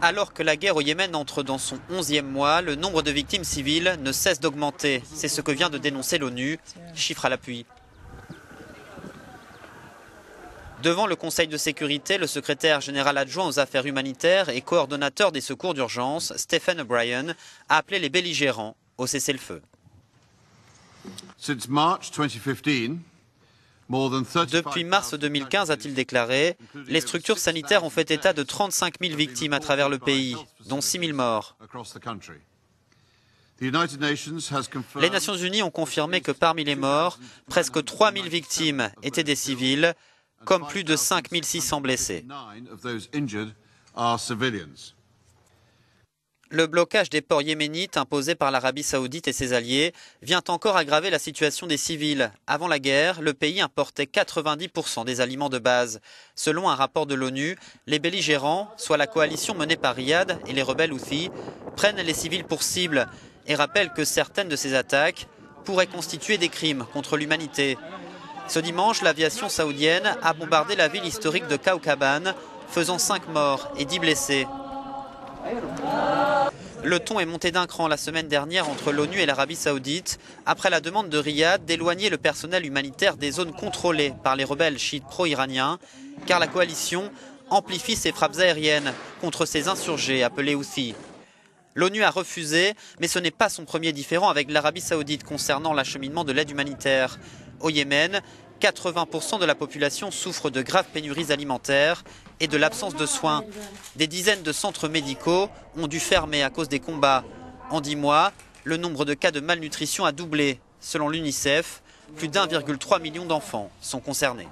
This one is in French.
Alors que la guerre au Yémen entre dans son 11e mois, le nombre de victimes civiles ne cesse d'augmenter. C'est ce que vient de dénoncer l'ONU, chiffre à l'appui. Devant le Conseil de sécurité, le secrétaire général adjoint aux affaires humanitaires et coordonnateur des secours d'urgence, Stephen O'Brien, a appelé les belligérants au cessez-le-feu. Depuis mars 2015, a-t-il déclaré, les structures sanitaires ont fait état de 35 000 victimes à travers le pays, dont 6 000 morts. Les Nations Unies ont confirmé que parmi les morts, presque 3 000 victimes étaient des civils, comme plus de 5 600 blessés. Le blocage des ports yéménites imposé par l'Arabie saoudite et ses alliés vient encore aggraver la situation des civils. Avant la guerre, le pays importait 90% des aliments de base. Selon un rapport de l'ONU, les belligérants, soit la coalition menée par Riyad et les rebelles Houthis, prennent les civils pour cible et rappellent que certaines de ces attaques pourraient constituer des crimes contre l'humanité. Ce dimanche, l'aviation saoudienne a bombardé la ville historique de Kaoukaban, faisant 5 morts et 10 blessés. Le ton est monté d'un cran la semaine dernière entre l'ONU et l'Arabie saoudite, après la demande de Riyad d'éloigner le personnel humanitaire des zones contrôlées par les rebelles chiites pro-iraniens, car la coalition amplifie ses frappes aériennes contre ces insurgés appelés Houthis. L'ONU a refusé, mais ce n'est pas son premier différend avec l'Arabie saoudite concernant l'acheminement de l'aide humanitaire. Au Yémen, 80% de la population souffre de graves pénuries alimentaires et de l'absence de soins. Des dizaines de centres médicaux ont dû fermer à cause des combats. En 10 mois, le nombre de cas de malnutrition a doublé. Selon l'UNICEF, plus d'1,3 million d'enfants sont concernés.